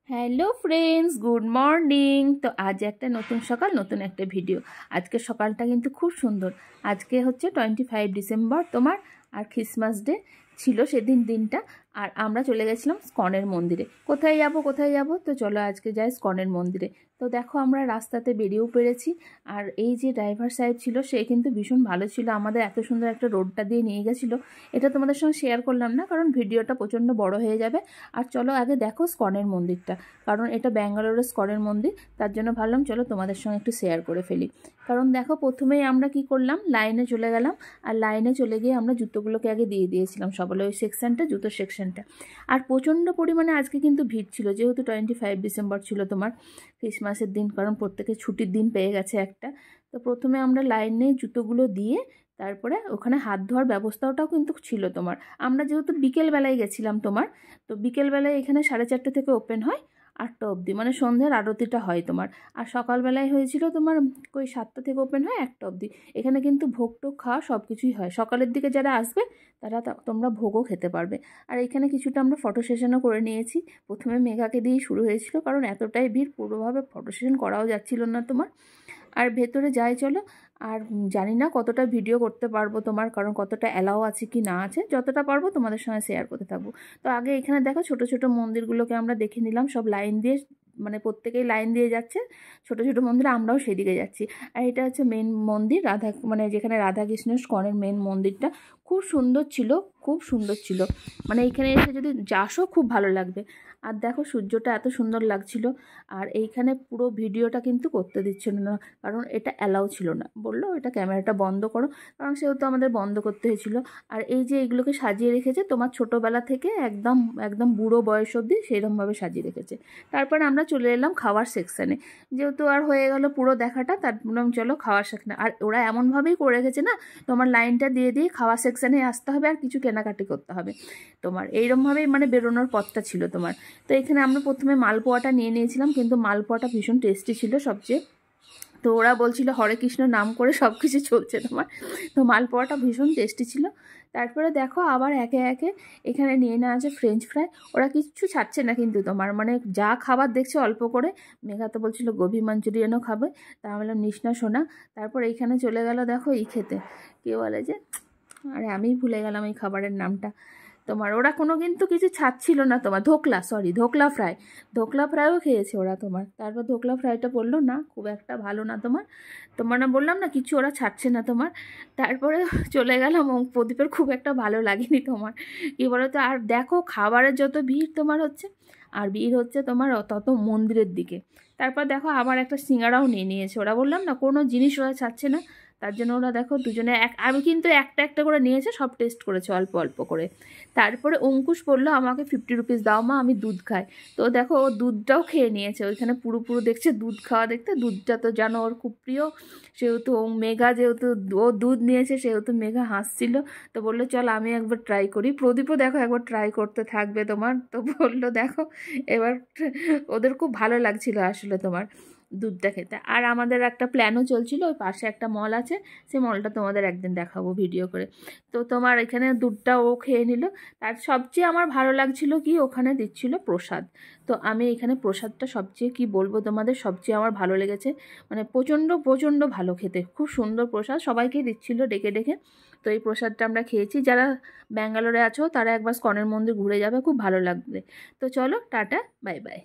Hello friends, good morning. তো আজ একটা নতুন সকাল, নতুন একটা ভিডিও। আজকে সকালটা কিন্তু খুব সুন্দর। আজকে হচ্ছে 25 ডিসেম্বর তোমার, আর ক্রিসমাস ডে ছিল সেদিন দিনটা। আর আমরা চলে গেছিলাম স্কনের মন্দিরে। কোথায় যাব, তো চলো আজকে যাই স্কনের মন্দিরে। তো দেখো আমরা রাস্তাতে বেরিয়েও পেরেছি। আর এই যে ড্রাইভার সাহেব ছিল সে কিন্তু ভীষণ ভালো ছিল, আমাদের এত সুন্দর একটা রোডটা দিয়ে নিয়ে গেছিলো। এটা তোমাদের সঙ্গে শেয়ার করলাম না, কারণ ভিডিওটা প্রচণ্ড বড় হয়ে যাবে। আর চলো আগে দেখো স্কনের মন্দিরটা, কারণ এটা ব্যাঙ্গালোরের স্কনের মন্দির। তার জন্য ভাবলাম চলো তোমাদের সঙ্গে একটু শেয়ার করে ফেলি। কারণ দেখো প্রথমেই আমরা কি করলাম, লাইনে চলে গেলাম। আর লাইনে চলে গিয়ে আমরা জুতোগুলোকে আগে দিয়ে দিয়েছিলাম সবাই, ওই সেকশনটা, জুতোর সেকশনটা। আর প্রচণ্ড পরিমাণে আজকে কিন্তু ভিড় ছিল, যেহেতু 25 ডিসেম্বর ছিল তোমার, ক্রিসমাসের দিন, কারণ প্রত্যেকে ছুটির দিন পেয়ে গেছে একটা। তো প্রথমে আমরা লাইনে জুতোগুলো দিয়ে তারপরে ওখানে হাত ধোয়ার ব্যবস্থাটাও কিন্তু ছিল তোমার। আমরা যেহেতু বিকেলবেলায় গেছিলাম তোমার, তো বিকেলবেলায় এখানে 4:30 থেকে ওপেন হয় 8টা অবধি, মানে সন্ধ্যের আরতিটা হয় তোমার। আর সকালবেলায় হয়েছিল তোমার ওই 7টা থেকে ওপেন হয় 1টা অবধি। এখানে কিন্তু ভোগ টোগ খাওয়া সব কিছুই হয়। সকালের দিকে যারা আসবে তারা তোমরা ভোগও খেতে পারবে। আর এখানে কিছুটা আমরা ফটো সেশনও করে নিয়েছি। প্রথমে মেঘাকে দিয়েই শুরু হয়েছিল, কারণ এতটাই ভিড় পুরোভাবে ফটো সেশন করাও যাচ্ছিল না তোমার। আর ভেতরে যাই চলো। আর জানি না কতটা ভিডিও করতে পারবো তোমার, কারণ কতটা অ্যালাও আছে কি না আছে, যতটা পারবো তোমাদের সঙ্গে শেয়ার করতে থাকবো। তো আগে এখানে দেখো ছোট ছোট মন্দিরগুলোকে আমরা দেখে নিলাম, সব লাইন দিয়ে, মানে প্রত্যেকেই লাইন দিয়ে যাচ্ছে ছোট ছোট মন্দিরে, আমরাও সেদিকে যাচ্ছি। আর এটা হচ্ছে মেন মন্দির, রাধা, মানে যেখানে রাধাকৃষ্ণ স্কনের মেন মন্দিরটা। খুব সুন্দর ছিল, খুব সুন্দর ছিল। মানে এইখানে এসে যদি যাসও খুব ভালো লাগবে। আর দেখো সূর্যটা এত সুন্দর লাগছিল। আর এইখানে পুরো ভিডিওটা কিন্তু করতে দিচ্ছিল না, কারণ এটা অ্যালাউ ছিল না, বললো এটা ক্যামেরাটা বন্ধ করো, কারণ সেহেতু আমাদের বন্ধ করতে হয়েছিল। আর এই যে এইগুলোকে সাজিয়ে রেখেছে তোমার ছোটোবেলা থেকে একদম একদম বুড়ো বয়স অবধি সেরকমভাবে সাজিয়ে রেখেছে। তারপর আমরা চলে এলাম খাওয়ার সেকশানে, যেহেতু আর হয়ে গেল পুরো দেখাটা, তার বললাম চলো খাওয়ার সেকশানে। আর ওরা এমনভাবেই করে রেখেছে না, তোমার লাইনটা দিয়ে দিয়ে খাওয়ার সেকশানে আসতে হবে আর কিছু কেনাকাটি করতে হবে তোমার, এইরকমভাবেই মানে বেরোনোর পথটা ছিল তোমার। তো এখানে আমরা প্রথমে মালপোয়াটা নিয়ে নিয়েছিলাম, কিন্তু মালপোয়াটা ভীষণ টেস্টি ছিল সবচেয়ে। তো ওরা বলছিল হরে কৃষ্ণ নাম করে সব কিছু চলছে তোমার। তো মালপোয়াটা ভীষণ টেস্টি ছিল। তারপরে দেখো আবার একে একে এখানে নিয়ে নেওয়া আছে ফ্রেঞ্চ ফ্রাই। ওরা কিচ্ছু ছাড়ছে না কিন্তু তোমার, মানে যা খাবার দেখছে অল্প করে। মেঘা তো বলছিল গোবি মাঞ্চুরিয়ানও খাবে, তা আমি বললাম নিস না সোনা। তারপর এইখানে চলে গেল দেখো এই খেতে, কে বলে যে, আরে আমিই ভুলে গেলাম এই খাবারের নামটা তোমার। ওরা কোনো কিন্তু কিছু ছাড়ছিল না তোমার, ধোকলা ফ্রাই, ধোকলা ফ্রাইও খেয়েছে ওরা তোমার। তারপর ধোকলা ফ্রাইটা বললো না খুব একটা ভালো না তোমার, তোমার না বললাম না কিছু ওরা ছাড়ছে না তোমার। তারপরে চলে গেলাম, প্রদীপের খুব একটা ভালো লাগেনি তোমার, কী বলো তো। আর দেখো খাবারের যত ভিড় তোমার হচ্ছে, আর ভিড় হচ্ছে তোমার তত মন্দিরের দিকে। তারপর দেখো আবার একটা সিঙ্গারাও নিয়ে নিয়েছে ওরা, বললাম না কোনো জিনিস ওরা ছাড়ছে না। তার জন্য ওরা দেখো দুজনে আমি কিন্তু একটা একটা করে নিয়েছে, সব টেস্ট করেছে অল্প অল্প করে। তারপরে অঙ্কুশ বললো আমাকে 50 রুপিস দাও মা, আমি দুধ খাই। তো দেখো ও দুধটাও খেয়ে নিয়েছে, ওইখানে পুরো পুরো দেখছে দুধ খাওয়া দেখতে, দুধটা তো জানো ওর খুব প্রিয়। সেহেতু মেঘা যেহেতু ও দুধ নিয়েছে, সেহেতু মেঘা হাসছিল। তো বললো চল আমি একবার ট্রাই করি। প্রদীপও দেখো একবার ট্রাই করতে থাকবে তোমার। তো বললো দেখো এবার, ওদের খুব ভালো লাগছিল আসলে তোমার দুধটা খেতে। আর আমাদের একটা প্ল্যানও চলছিল, ওই পাশে একটা মল আছে, সেই মলটা তোমাদের একদিন দেখাবো ভিডিও করে। তো তোমার এখানে দুধটা ও খেয়ে নিল। তার সবচেয়ে আমার ভালো লাগছিল কি, ওখানে দিচ্ছিল প্রসাদ। তো আমি এখানে প্রসাদটা সবচেয়ে কি বলবো তোমাদের, সবচেয়ে আমার ভালো লেগেছে। মানে প্রচণ্ড প্রচণ্ড ভালো খেতে, খুব সুন্দর প্রসাদ, সবাইকে দিচ্ছিল ডেকে ডেকে। তো এই প্রসাদটা আমরা খেয়েছি। যারা ব্যাঙ্গালোরে আছো তারা একবার স্কনের মন্দির ঘুরে যাবে, খুব ভালো লাগবে। তো চলো টাটা, বাই বাই।